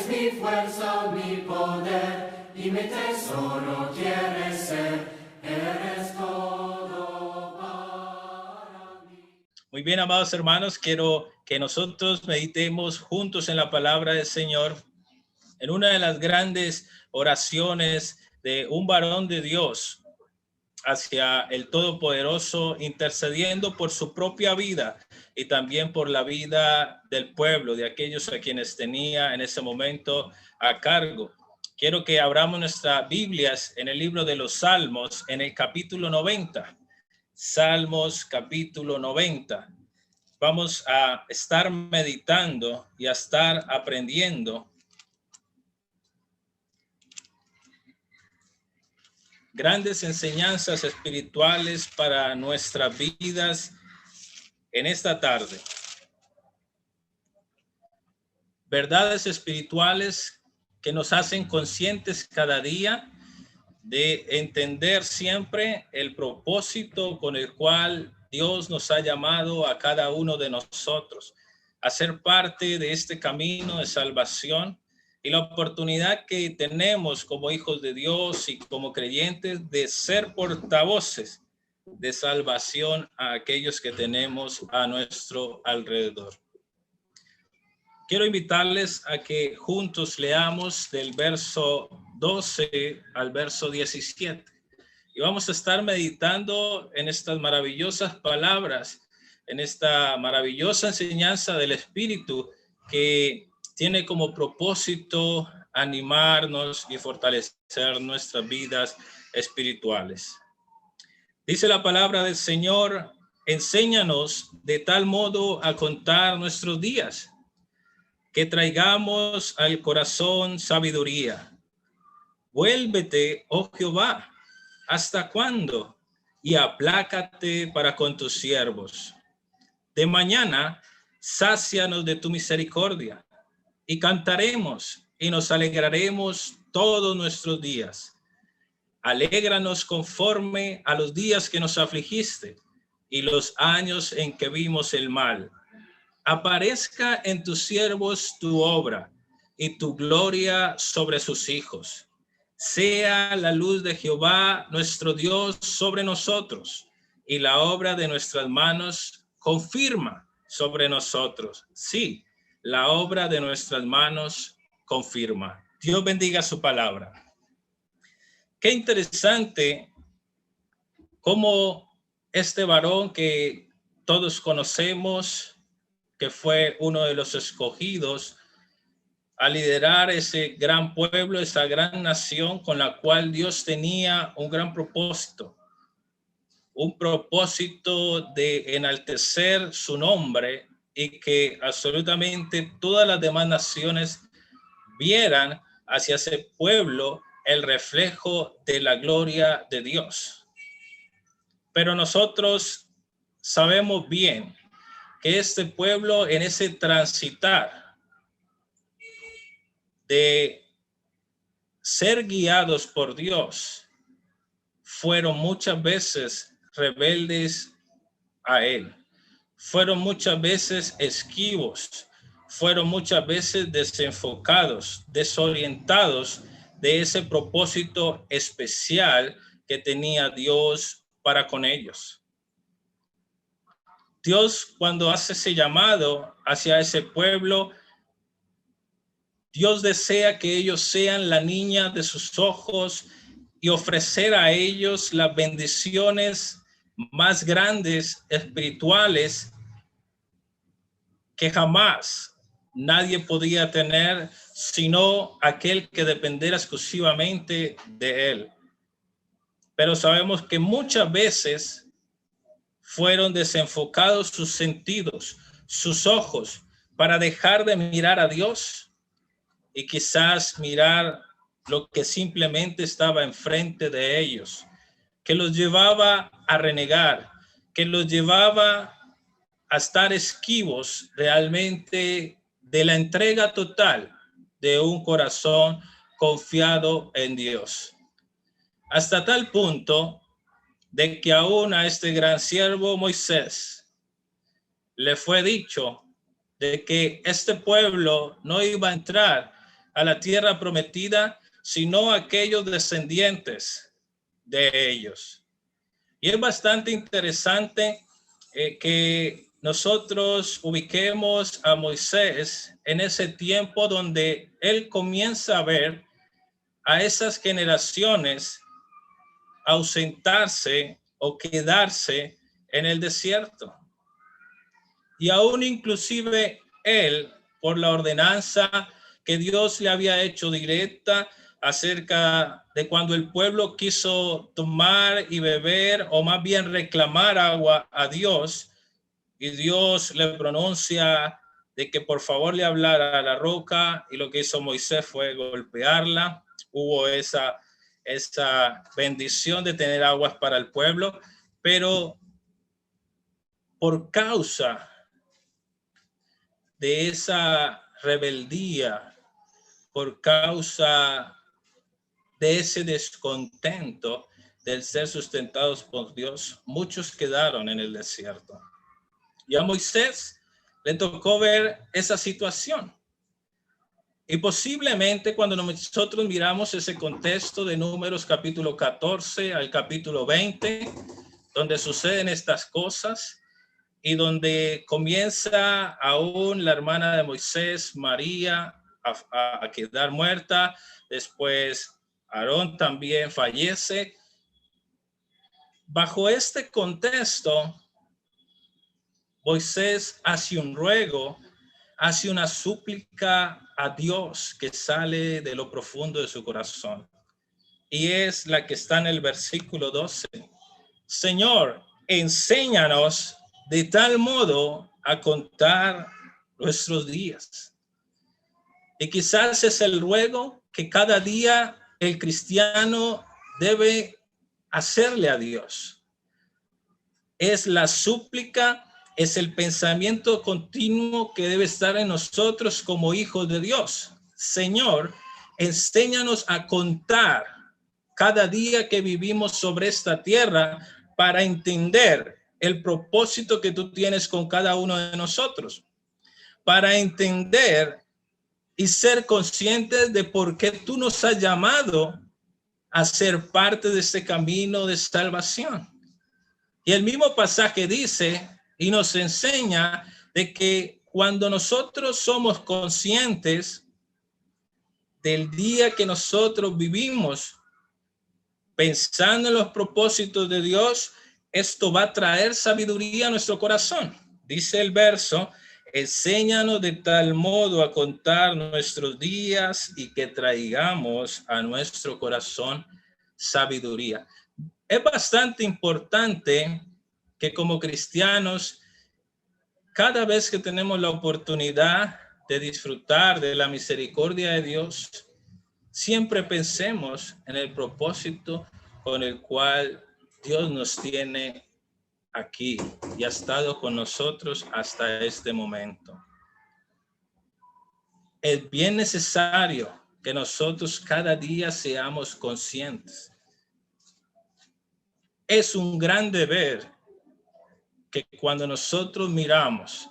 mi fuerza, mi poder, y mi tesoro quieres ser, eres todo para mí. Muy bien, amados hermanos, quiero que nosotros meditemos juntos en la palabra del Señor, en una de las grandes oraciones de un varón de Dios hacia el Todopoderoso, intercediendo por su propia vida y también por la vida del pueblo, de aquellos a quienes tenía en ese momento a cargo. Quiero que abramos nuestras Biblias en el libro de los Salmos, en el capítulo 90. Salmos, capítulo 90. Vamos a estar meditando y a estar aprendiendo grandes enseñanzas espirituales para nuestras vidas en esta tarde. Verdades espirituales que nos hacen conscientes cada día de entender siempre el propósito con el cual Dios nos ha llamado a cada uno de nosotros a ser parte de este camino de salvación y la oportunidad que tenemos como hijos de Dios y como creyentes de ser portavoces de salvación a aquellos que tenemos a nuestro alrededor. Quiero invitarles a que juntos leamos del verso 12 al verso 17. Y vamos a estar meditando en estas maravillosas palabras, en esta maravillosa enseñanza del Espíritu que tiene como propósito animarnos y fortalecer nuestras vidas espirituales. Dice la palabra del Señor: enséñanos de tal modo a contar nuestros días, que traigamos al corazón sabiduría. Vuélvete, oh Jehová, ¿hasta cuándo? Y aplácate para con tus siervos. De mañana, sácianos de tu misericordia, y cantaremos y nos alegraremos todos nuestros días. Alégranos conforme a los días que nos afligiste y los años en que vimos el mal. Aparezca en tus siervos tu obra y tu gloria sobre sus hijos. Sea la luz de Jehová nuestro Dios sobre nosotros, y la obra de nuestras manos confirma sobre nosotros. Sí, la obra de nuestras manos confirma. Dios bendiga su palabra. Qué interesante cómo este varón que todos conocemos, que fue uno de los escogidos a liderar ese gran pueblo, esa gran nación con la cual Dios tenía un gran propósito, un propósito de enaltecer su nombre y que absolutamente todas las demás naciones vieran hacia ese pueblo el reflejo de la gloria de Dios. Pero nosotros sabemos bien que este pueblo, en ese transitar de ser guiados por Dios, fueron muchas veces rebeldes a Él, fueron muchas veces esquivos, fueron muchas veces desenfocados, desorientados de ese propósito especial que tenía Dios para con ellos. Dios, cuando hace ese llamado hacia ese pueblo, Dios desea que ellos sean la niña de sus ojos y ofrecer a ellos las bendiciones más grandes espirituales que jamás nadie podía tener, sino aquel que dependiera exclusivamente de él. Pero sabemos que muchas veces fueron desenfocados sus sentidos, sus ojos, para dejar de mirar a Dios y quizás mirar lo que simplemente estaba enfrente de ellos, que los llevaba a renegar, que los llevaba a estar esquivos realmente de la entrega total de un corazón confiado en Dios. Hasta tal punto de que aún a este gran siervo Moisés le fue dicho de que este pueblo no iba a entrar a la tierra prometida, sino aquellos descendientes de ellos. Y es bastante interesante que nosotros ubiquemos a Moisés en ese tiempo donde él comienza a ver a esas generaciones ausentarse o quedarse en el desierto. Y aún inclusive él, por la ordenanza que Dios le había hecho directa acerca de cuando el pueblo quiso tomar y beber, o más bien reclamar agua a Dios, y Dios le pronuncia de que por favor le hablara a la roca, y lo que hizo Moisés fue golpearla. Hubo esa bendición de tener aguas para el pueblo, pero por causa de esa rebeldía, por causa de ese descontento del ser sustentados por Dios, muchos quedaron en el desierto. Y a Moisés le tocó ver esa situación. Y posiblemente cuando nosotros miramos ese contexto de Números capítulo 14 al capítulo 20, donde suceden estas cosas y donde comienza aún la hermana de Moisés, María, a quedar muerta, después Aarón también fallece. Bajo este contexto, Moisés hace un ruego, hace una súplica a Dios que sale de lo profundo de su corazón. Y es la que está en el versículo 12. Señor, enséñanos de tal modo a contar nuestros días. Y quizás es el ruego que cada día el cristiano debe hacerle a Dios. Es la súplica, es el pensamiento continuo que debe estar en nosotros como hijos de Dios. Señor, enséñanos a contar cada día que vivimos sobre esta tierra para entender el propósito que tú tienes con cada uno de nosotros, para entender y ser conscientes de por qué tú nos has llamado a ser parte de este camino de salvación. Y el mismo pasaje dice y nos enseña de que cuando nosotros somos conscientes del día que nosotros vivimos pensando en los propósitos de Dios, esto va a traer sabiduría a nuestro corazón. Dice el verso, enséñanos de tal modo a contar nuestros días y que traigamos a nuestro corazón sabiduría. Es bastante importante que como cristianos, cada vez que tenemos la oportunidad de disfrutar de la misericordia de Dios, siempre pensemos en el propósito con el cual Dios nos tiene aquí y ha estado con nosotros hasta este momento. Es bien necesario que nosotros cada día seamos conscientes. Es un gran deber que cuando nosotros miramos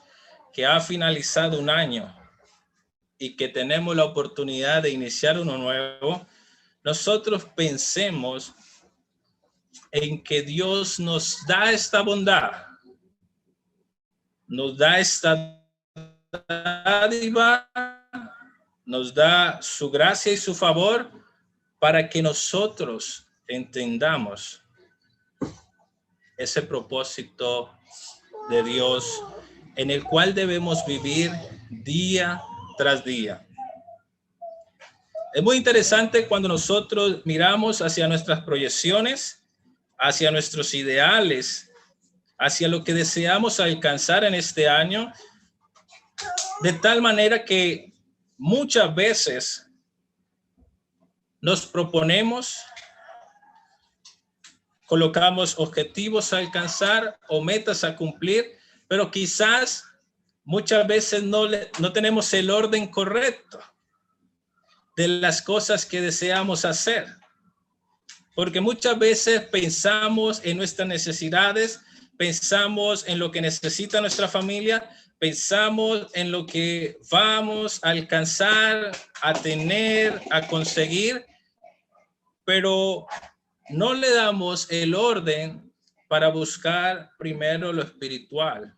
que ha finalizado un año y que tenemos la oportunidad de iniciar uno nuevo, nosotros pensemos en que Dios nos da esta bondad, nos da esta dádiva, nos da su gracia y su favor para que nosotros entendamos ese propósito de Dios en el cual debemos vivir día tras día. Es muy interesante cuando nosotros miramos hacia nuestras proyecciones, hacia nuestros ideales, hacia lo que deseamos alcanzar en este año, de tal manera que muchas veces nos proponemos, colocamos objetivos a alcanzar o metas a cumplir, pero quizás muchas veces no tenemos el orden correcto de las cosas que deseamos hacer. Porque muchas veces pensamos en nuestras necesidades, pensamos en lo que necesita nuestra familia, pensamos en lo que vamos a alcanzar, a tener, a conseguir, pero no le damos el orden para buscar primero lo espiritual.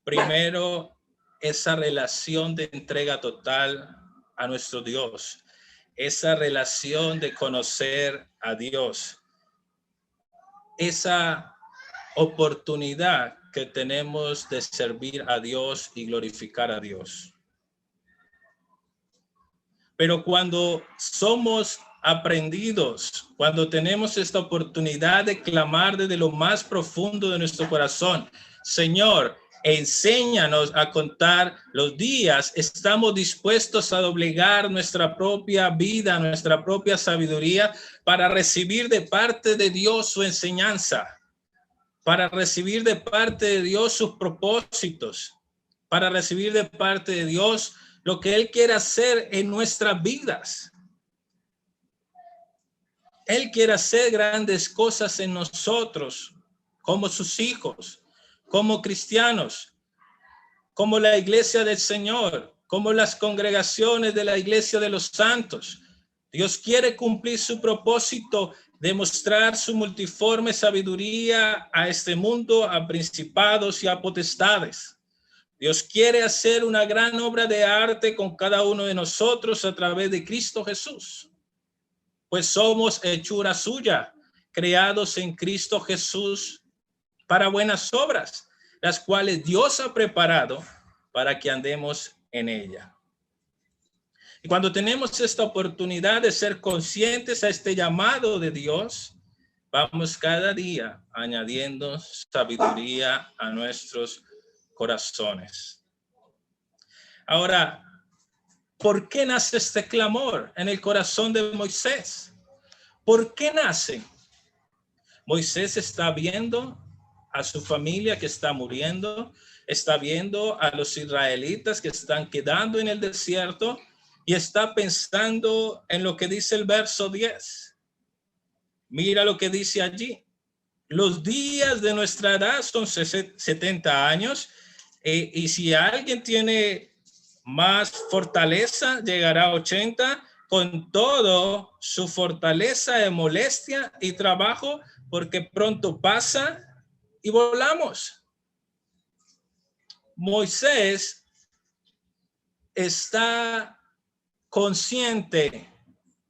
Primero, esa relación de entrega total a nuestro Dios. Esa relación de conocer a Dios. Esa oportunidad que tenemos de servir a Dios y glorificar a Dios. Pero cuando somos aprendidos, cuando tenemos esta oportunidad de clamar desde lo más profundo de nuestro corazón, Señor, enséñanos a contar los días, estamos dispuestos a doblegar nuestra propia vida, nuestra propia sabiduría para recibir de parte de Dios su enseñanza, para recibir de parte de Dios sus propósitos, para recibir de parte de Dios lo que Él quiere hacer en nuestras vidas. Él quiere hacer grandes cosas en nosotros, como sus hijos, como cristianos, como la iglesia del Señor, como las congregaciones de la iglesia de los santos. Dios quiere cumplir su propósito de mostrar su multiforme sabiduría a este mundo, a principados y a potestades. Dios quiere hacer una gran obra de arte con cada uno de nosotros a través de Cristo Jesús. Pues somos hechura suya, creados en Cristo Jesús para buenas obras, las cuales Dios ha preparado para que andemos en ella. Y cuando tenemos esta oportunidad de ser conscientes a este llamado de Dios, vamos cada día añadiendo sabiduría a nuestros corazones. Ahora, ¿por qué nace este clamor en el corazón de Moisés? ¿Por qué nace? Moisés está viendo a su familia que está muriendo, está viendo a los israelitas que están quedando en el desierto y está pensando en lo que dice el verso 10. Mira lo que dice allí. Los días de nuestra edad son 70 años y si alguien tiene más fortaleza, llegará a 80, con todo su fortaleza de molestia y trabajo, porque pronto pasa y volamos. Moisés está consciente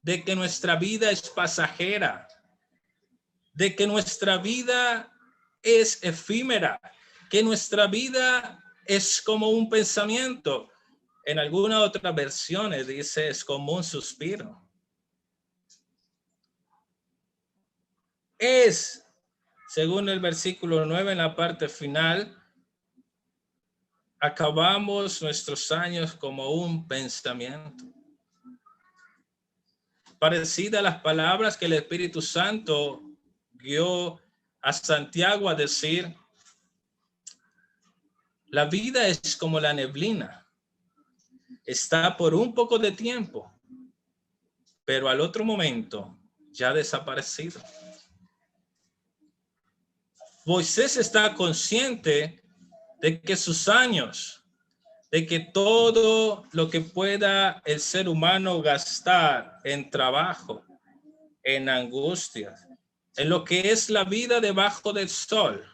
de que nuestra vida es pasajera, de que nuestra vida es efímera, que nuestra vida es como un pensamiento. En algunas otras versiones dice es como un suspiro. Es, según el versículo 9 en la parte final, acabamos nuestros años como un pensamiento. Parecida a las palabras que el Espíritu Santo guió a Santiago a decir, la vida es como la neblina. Está por un poco de tiempo, pero al otro momento ya ha desaparecido. Moisés está consciente de que sus años, de que todo lo que pueda el ser humano gastar en trabajo, en angustia, en lo que es la vida debajo del sol,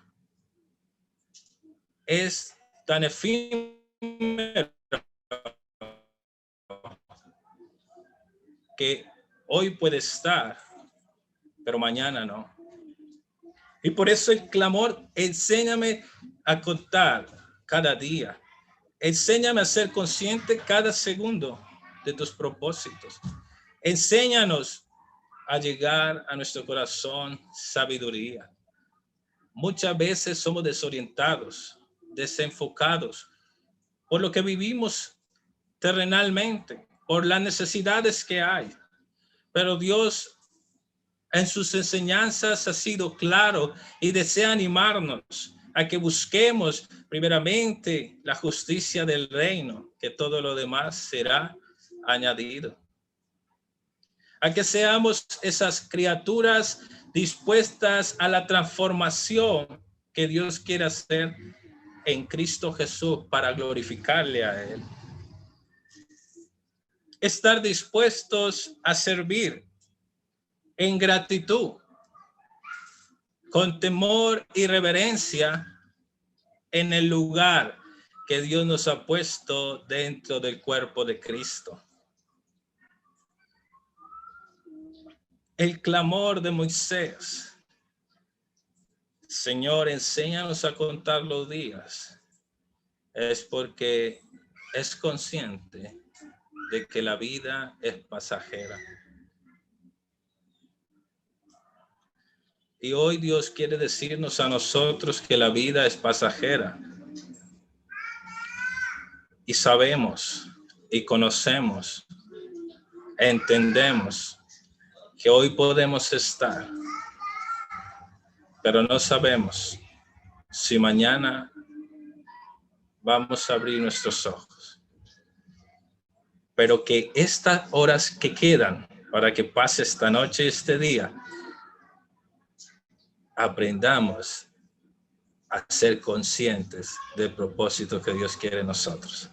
es tan efímero que hoy puede estar, pero mañana no. Y por eso el clamor, enséñame a contar cada día. Enséñame a ser consciente cada segundo de tus propósitos. Enséñanos a llegar a nuestro corazón sabiduría. Muchas veces somos desorientados, desenfocados por lo que vivimos terrenalmente, por las necesidades que hay. Pero Dios en sus enseñanzas ha sido claro y desea animarnos a que busquemos primeramente la justicia del reino, que todo lo demás será añadido. A que seamos esas criaturas dispuestas a la transformación que Dios quiere hacer en Cristo Jesús para glorificarle a Él. Estar dispuestos a servir en gratitud, con temor y reverencia en el lugar que Dios nos ha puesto dentro del cuerpo de Cristo. El clamor de Moisés: Señor, enséñanos a contar los días, es porque es consciente de que la vida es pasajera. Y hoy Dios quiere decirnos a nosotros que la vida es pasajera. Y sabemos y conocemos, entendemos que hoy podemos estar, pero no sabemos si mañana vamos a abrir nuestros ojos. Pero que estas horas que quedan para que pase esta noche y este día, aprendamos a ser conscientes del propósito que Dios quiere en nosotros.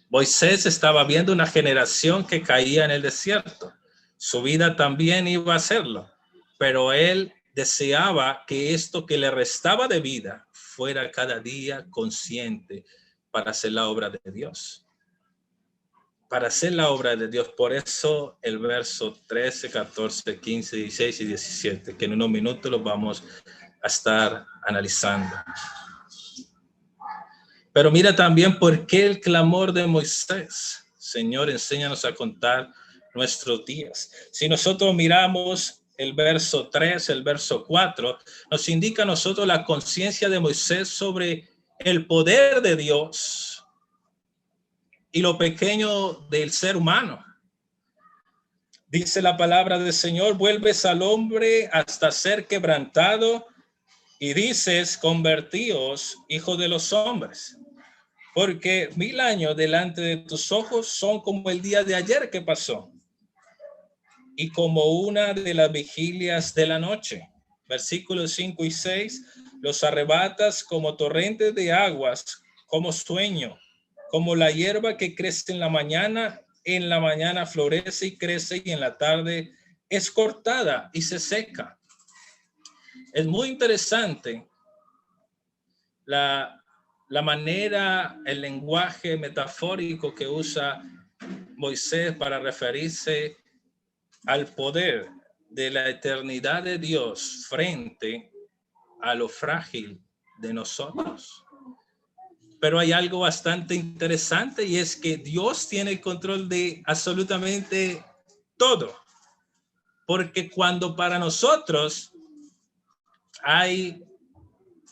Moisés estaba viendo una generación que caía en el desierto. Su vida también iba a hacerlo, pero él deseaba que esto que le restaba de vida fuera cada día consciente para hacer la obra de Dios. Para hacer la obra de Dios. Por eso el verso 13, 14, 15, 16 y 17, que en unos minutos los vamos a estar analizando. Pero mira también por qué el clamor de Moisés: Señor, enséñanos a contar nuestros días. Si nosotros miramos el verso 3, el verso 4, nos indica a nosotros la conciencia de Moisés sobre el poder de Dios y lo pequeño del ser humano. Dice la palabra del Señor: vuelves al hombre hasta ser quebrantado y dices, convertíos, hijos de los hombres. Porque 1000 años delante de tus ojos son como el día de ayer que pasó, y como una de las vigilias de la noche. Versículos 5 y 6, los arrebatas como torrentes de aguas, como sueño, como la hierba que crece en la mañana florece y crece, y en la tarde es cortada y se seca. Es muy interesante la manera, el lenguaje metafórico que usa Moisés para referirse al poder de la eternidad de Dios frente a lo frágil de nosotros. Pero hay algo bastante interesante, y es que Dios tiene el control de absolutamente todo. Porque cuando para nosotros hay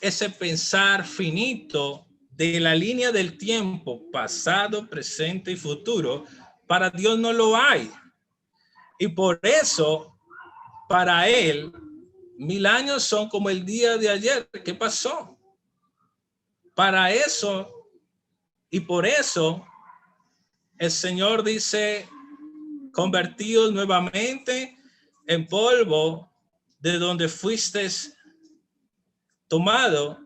ese pensar finito de la línea del tiempo, pasado, presente y futuro, para Dios no lo hay. Y por eso, para Él, 1000 años son como el día de ayer. ¿Qué pasó? Para eso, y por eso, el Señor dice, convertíos nuevamente en polvo de donde fuisteis tomado,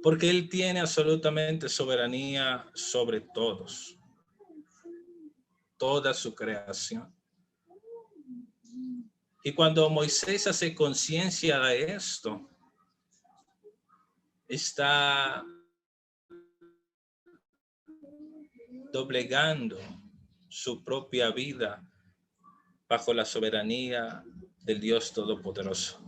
porque Él tiene absolutamente soberanía sobre todos, toda su creación. Y cuando Moisés hace conciencia de esto, está doblegando su propia vida bajo la soberanía del Dios Todopoderoso.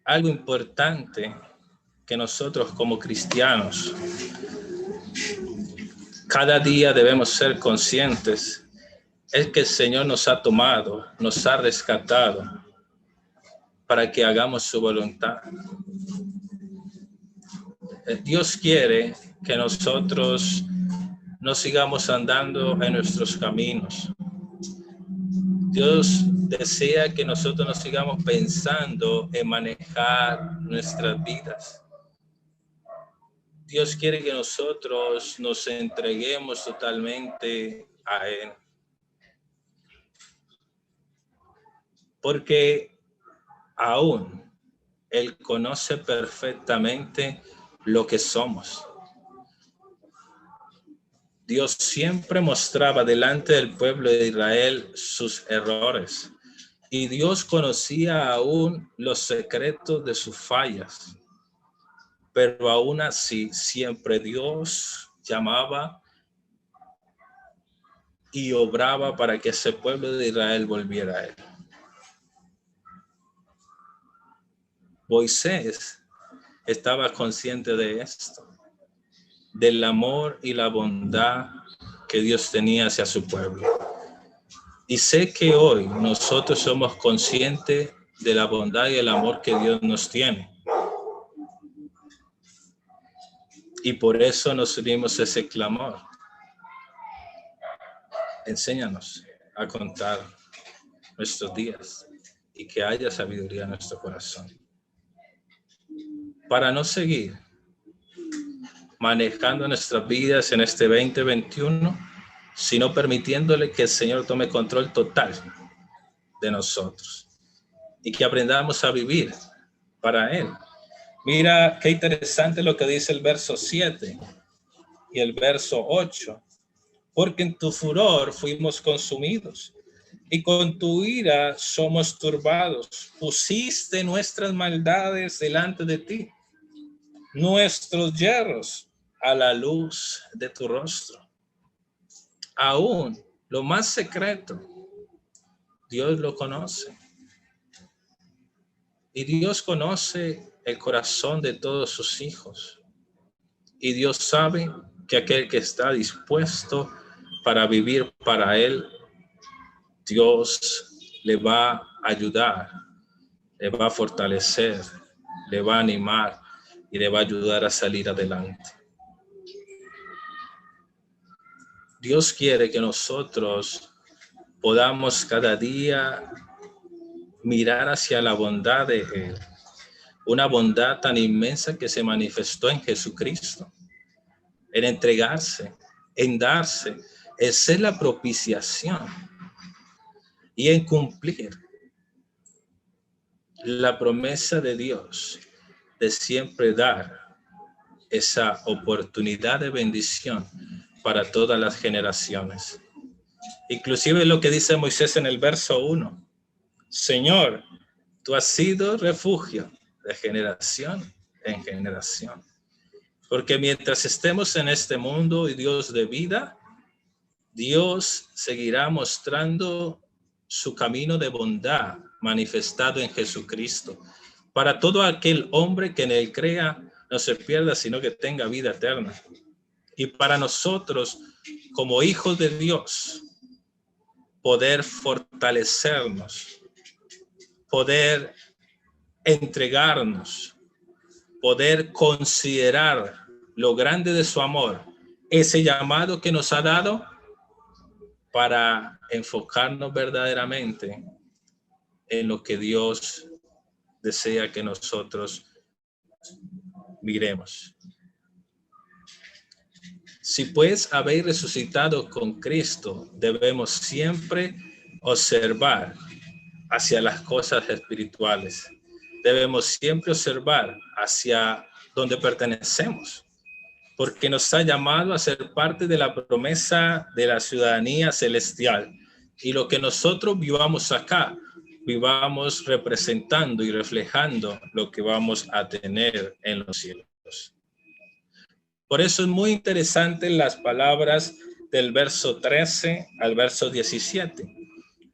Algo importante que nosotros como cristianos cada día debemos ser conscientes es que el Señor nos ha tomado, nos ha rescatado para que hagamos su voluntad. Dios quiere que nosotros no sigamos andando en nuestros caminos. Dios desea que nosotros no sigamos pensando en manejar nuestras vidas. Dios quiere que nosotros nos entreguemos totalmente a Él. Porque aún Él conoce perfectamente lo que somos. Dios siempre mostraba delante del pueblo de Israel sus errores. Y Dios conocía aún los secretos de sus fallas. Pero aún así, siempre Dios llamaba y obraba para que ese pueblo de Israel volviera a él. Moisés estaba consciente de esto, del amor y la bondad que Dios tenía hacia su pueblo. Y sé que hoy nosotros somos conscientes de la bondad y el amor que Dios nos tiene. Y por eso nos unimos a ese clamor. Enséñanos a contar nuestros días y que haya sabiduría en nuestro corazón. Para no seguir manejando nuestras vidas en este 2021, sino permitiéndole que el Señor tome control total de nosotros y que aprendamos a vivir para Él. Mira qué interesante lo que dice el verso 7 y el verso 8. Porque en tu furor fuimos consumidos y con tu ira somos turbados. Pusiste nuestras maldades delante de ti, nuestros yerros a la luz de tu rostro. Aún lo más secreto, Dios lo conoce. Y Dios conoce el corazón de todos sus hijos. Y Dios sabe que aquel que está dispuesto para vivir para Él, Dios le va a ayudar, le va a fortalecer, le va a animar y le va a ayudar a salir adelante. Dios quiere que nosotros podamos cada día mirar hacia la bondad de Él, una bondad tan inmensa que se manifestó en Jesucristo, en entregarse, en darse, en ser la propiciación y en cumplir la promesa de Dios de siempre dar esa oportunidad de bendición para todas las generaciones. Inclusive lo que dice Moisés en el verso 1, Señor, tú has sido refugio de generación en generación. Porque mientras estemos en este mundo y Dios de vida, Dios seguirá mostrando su camino de bondad manifestado en Jesucristo. Para todo aquel hombre que en él crea, no se pierda, sino que tenga vida eterna. Y para nosotros, como hijos de Dios, poder fortalecernos, poder entregarnos, poder considerar lo grande de su amor, ese llamado que nos ha dado para enfocarnos verdaderamente en lo que Dios desea que nosotros miremos. Si pues habéis resucitado con Cristo, debemos siempre observar hacia las cosas espirituales. Debemos siempre observar hacia donde pertenecemos, porque nos ha llamado a ser parte de la promesa de la ciudadanía celestial. Y lo que nosotros vivamos acá, vivamos representando y reflejando lo que vamos a tener en los cielos. Por eso es muy interesante las palabras del verso 13 al verso 17,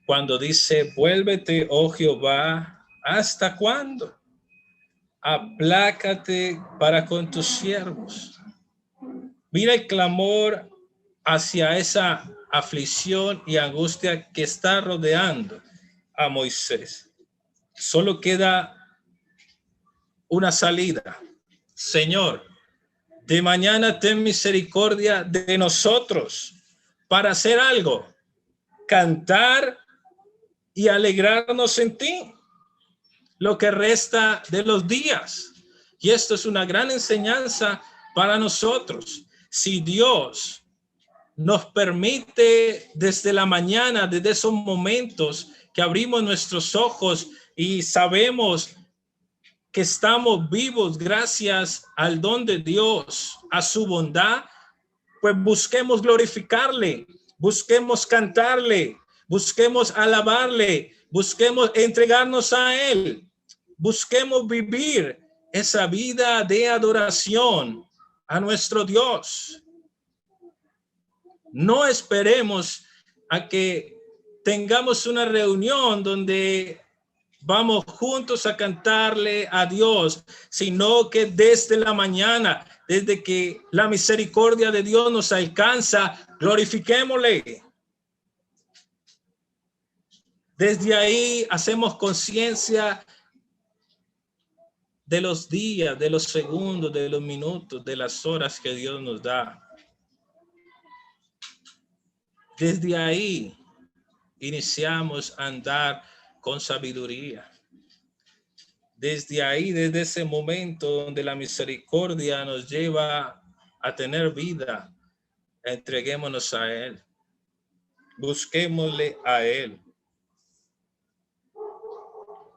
cuando dice, vuélvete, oh Jehová, ¿hasta cuándo? Aplácate para con tus siervos. Mira el clamor hacia esa aflicción y angustia que está rodeando a Moisés. Solo queda una salida. Señor, de mañana ten misericordia de nosotros para hacer algo, cantar y alegrarnos en ti lo que resta de los días. Y esto es una gran enseñanza para nosotros. Si Dios nos permite desde la mañana, desde esos momentos que abrimos nuestros ojos y sabemos que estamos vivos gracias al don de Dios, a su bondad, pues busquemos glorificarle, busquemos cantarle, busquemos alabarle, busquemos entregarnos a él, busquemos vivir esa vida de adoración a nuestro Dios. No esperemos a que tengamos una reunión donde vamos juntos a cantarle a Dios, sino que desde la mañana, desde que la misericordia de Dios nos alcanza, glorifiquémosle. Desde ahí hacemos conciencia de los días, de los segundos, de los minutos, de las horas que Dios nos da. Desde ahí iniciamos a andar con sabiduría. Desde ahí, desde ese momento donde la misericordia nos lleva a tener vida, entreguémonos a él. Busquémosle a él.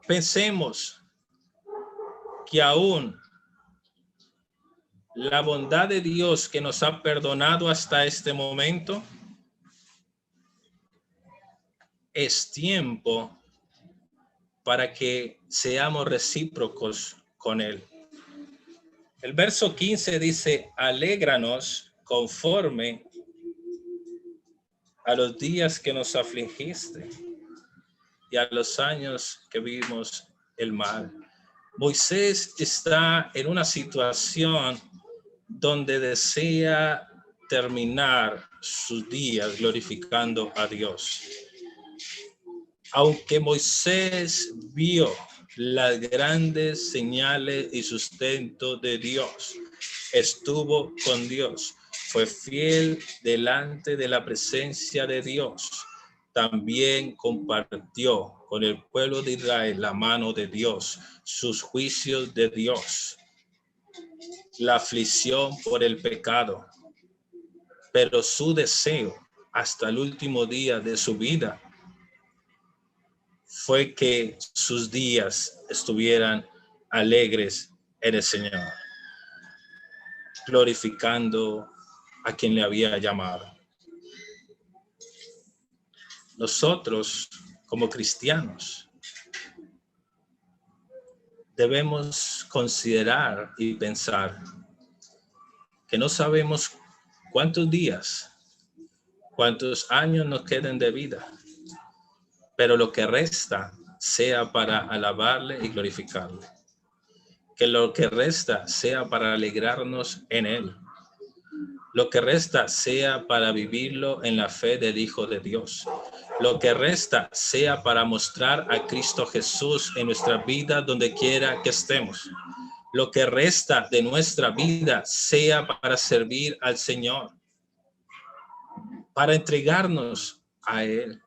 Pensemos que aún la bondad de Dios que nos ha perdonado hasta este momento, es tiempo para que seamos recíprocos con él. El verso 15 dice, alégranos conforme a los días que nos afligiste y a los años que vimos el mal. Moisés está en una situación donde desea terminar sus días glorificando a Dios. Aunque Moisés vio las grandes señales y sustento de Dios, estuvo con Dios, fue fiel delante de la presencia de Dios, también compartió con el pueblo de Israel la mano de Dios, sus juicios de Dios, la aflicción por el pecado, pero su deseo hasta el último día de su vida fue que sus días estuvieran alegres en el Señor, glorificando a quien le había llamado. Nosotros, como cristianos, debemos considerar y pensar que no sabemos cuántos días, cuántos años nos queden de vida, pero lo que resta sea para alabarle y glorificarle. Que lo que resta sea para alegrarnos en él. Lo que resta sea para vivirlo en la fe del Hijo de Dios. Lo que resta sea para mostrar a Cristo Jesús en nuestra vida donde quiera que estemos. Lo que resta de nuestra vida sea para servir al Señor, para entregarnos a él.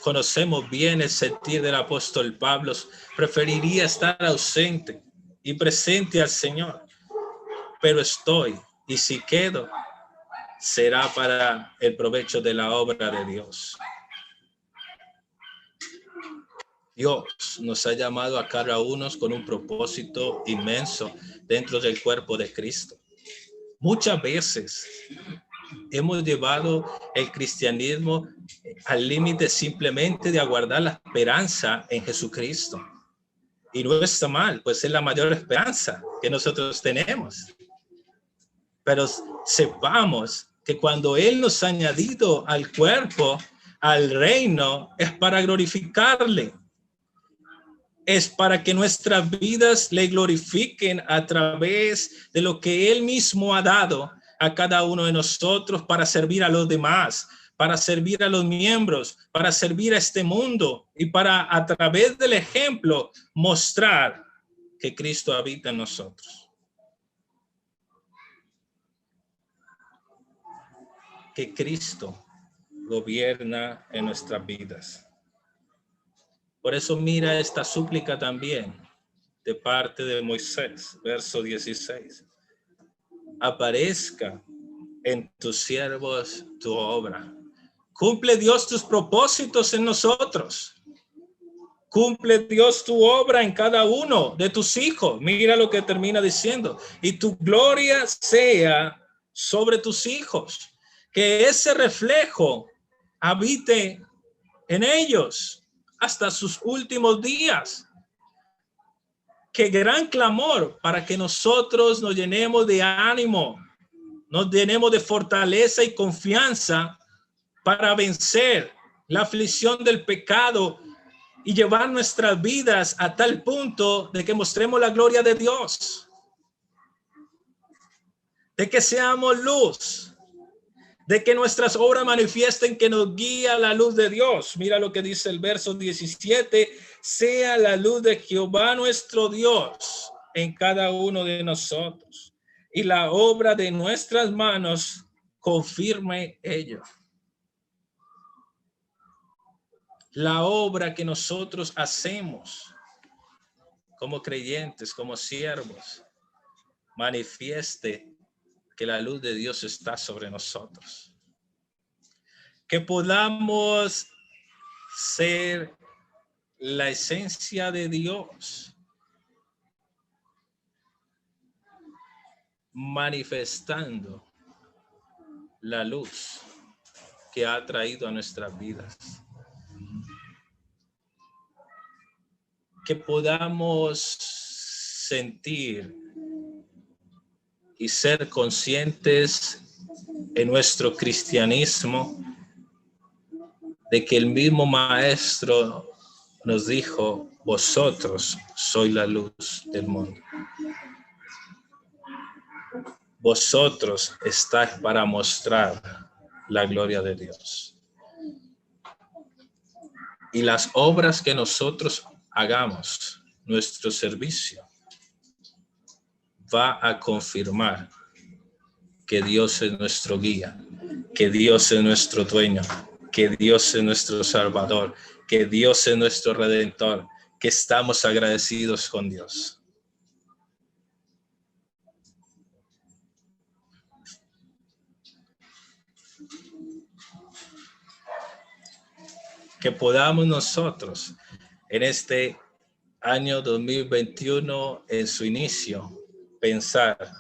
Conocemos bien el sentir del apóstol Pablo. Preferiría estar ausente y presente al Señor, pero estoy, y si quedo, será para el provecho de la obra de Dios. Dios nos ha llamado a cada uno con un propósito inmenso dentro del cuerpo de Cristo. Muchas veces hemos llevado el cristianismo al límite simplemente de aguardar la esperanza en Jesucristo. Y no está mal, pues es la mayor esperanza que nosotros tenemos. Pero sepamos que cuando Él nos ha añadido al cuerpo, al reino, es para glorificarle. Es para que nuestras vidas le glorifiquen a través de lo que Él mismo ha dado a cada uno de nosotros para servir a los demás, para servir a los miembros, para servir a este mundo y para a través del ejemplo mostrar que Cristo habita en nosotros. Que Cristo gobierna en nuestras vidas. Por eso mira esta súplica también de parte de Moisés, verso 16. Aparezca en tus siervos tu obra. Cumple Dios tus propósitos en nosotros. Cumple Dios tu obra en cada uno de tus hijos. Mira lo que termina diciendo. Y tu gloria sea sobre tus hijos. Que ese reflejo habite en ellos hasta sus últimos días. Qué gran clamor para que nosotros nos llenemos de ánimo, nos llenemos de fortaleza y confianza para vencer la aflicción del pecado y llevar nuestras vidas a tal punto de que mostremos la gloria de Dios, de que seamos luz, de que nuestras obras manifiesten que nos guía la luz de Dios. Mira lo que dice el verso 17, sea la luz de Jehová nuestro Dios en cada uno de nosotros, y la obra de nuestras manos confirme ello. La obra que nosotros hacemos como creyentes, como siervos, manifieste que la luz de Dios está sobre nosotros. Que podamos ser la esencia de Dios, manifestando la luz que ha traído a nuestras vidas. Que podamos sentir y ser conscientes en nuestro cristianismo de que el mismo Maestro nos dijo, vosotros sois la luz del mundo. Vosotros estáis para mostrar la gloria de Dios. Y las obras que nosotros hagamos, nuestro servicio, va a confirmar que Dios es nuestro guía, que Dios es nuestro dueño, que Dios es nuestro Salvador, que Dios es nuestro Redentor, que estamos agradecidos con Dios. Que podamos nosotros en este año 2021, en su inicio, pensar,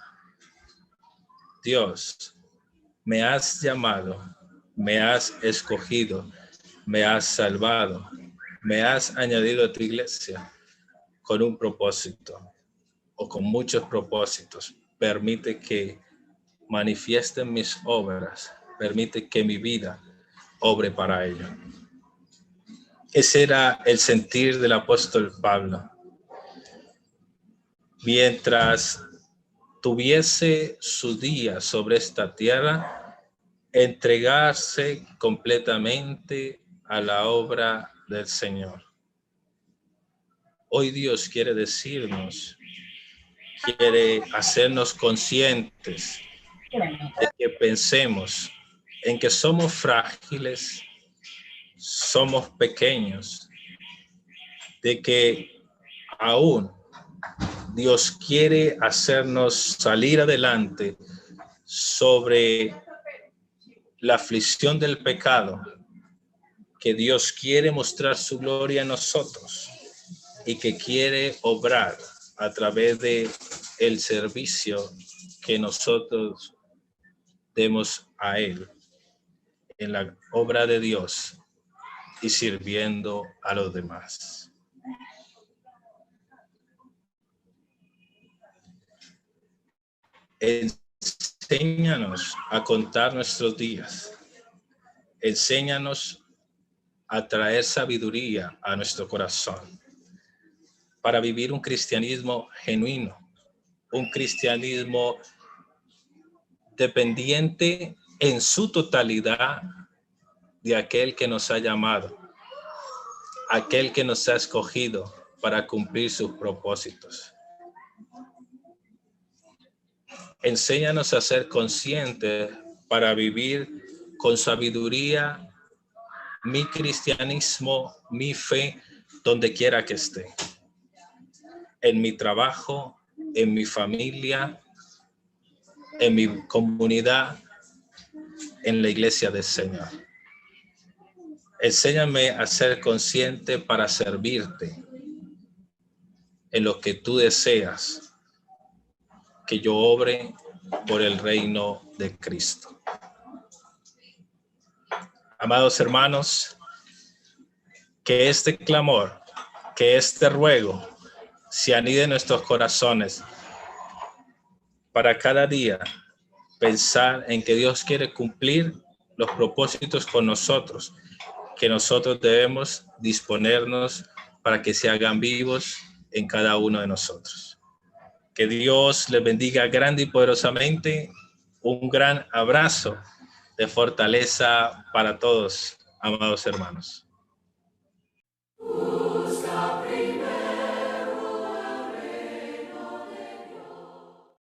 Dios, me has llamado, me has escogido, me has salvado, me has añadido a tu iglesia con un propósito o con muchos propósitos. Permite que manifiesten mis obras, permite que mi vida obre para ello. Ese era el sentir del apóstol Pablo. Mientras tuviese su día sobre esta tierra, entregarse completamente a la obra del Señor. Hoy Dios quiere decirnos, quiere hacernos conscientes de que pensemos en que somos frágiles, somos pequeños, de que aún Dios quiere hacernos salir adelante sobre la aflicción del pecado, que Dios quiere mostrar su gloria en nosotros y que quiere obrar a través de el servicio que nosotros demos a Él en la obra de Dios y sirviendo a los demás. Enséñanos a contar nuestros días. Enséñanos a traer sabiduría a nuestro corazón para vivir un cristianismo genuino, un cristianismo dependiente en su totalidad de aquel que nos ha llamado, aquel que nos ha escogido para cumplir sus propósitos. Enséñanos a ser conscientes para vivir con sabiduría mi cristianismo, mi fe, donde quiera que esté. En mi trabajo, en mi familia, en mi comunidad, en la iglesia del Señor. Enséñame a ser consciente para servirte en lo que tú deseas que yo obre por el reino de Cristo. Amados hermanos, que este clamor, que este ruego se anide en nuestros corazones para cada día pensar en que Dios quiere cumplir los propósitos con nosotros, que nosotros debemos disponernos para que se hagan vivos en cada uno de nosotros. Que Dios les bendiga grande y poderosamente. Un gran abrazo de fortaleza para todos, amados hermanos.